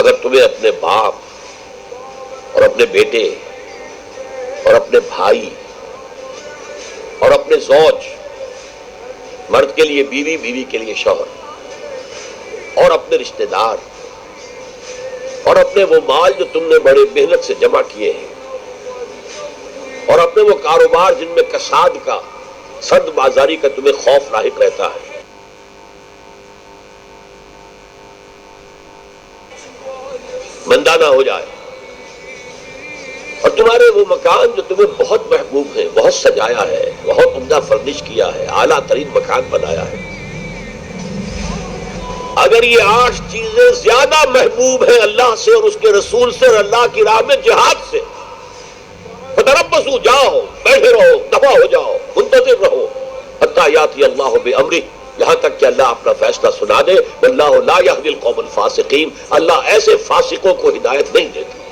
اگر تمہیں اپنے باپ اور اپنے بیٹے اور اپنے بھائی اور اپنے زوج، مرد کے لیے بیوی، بیوی کے لیے شوہر، اور اپنے رشتہ دار اور اپنے وہ مال جو تم نے بڑے محنت سے جمع کیے ہیں، اور اپنے وہ کاروبار جن میں کساد کا، سد بازاری کا تمہیں خوف لاحق رہتا ہے، مندہ نہ ہو جائے، اور تمہارے وہ مکان جو تمہیں بہت محبوب ہے، بہت سجایا ہے، بہت عمدہ فرنش کیا ہے، اعلیٰ ترین مکان بنایا ہے، اگر یہ 8 چیزیں زیادہ محبوب ہیں اللہ سے اور اس کے رسول سے اور اللہ کی راہ میں جہاد سے، فتربصوا، جاؤ، بیٹھے رہو، دفع ہو جاؤ، منتظر رہو، حتی یاتی اللہ بامرہ، یہاں تک کہ اللہ اپنا فیصلہ سنا دے، واللہ لا یہدی القوم الفاسقین، اللہ ایسے فاسقوں کو ہدایت نہیں دیتا۔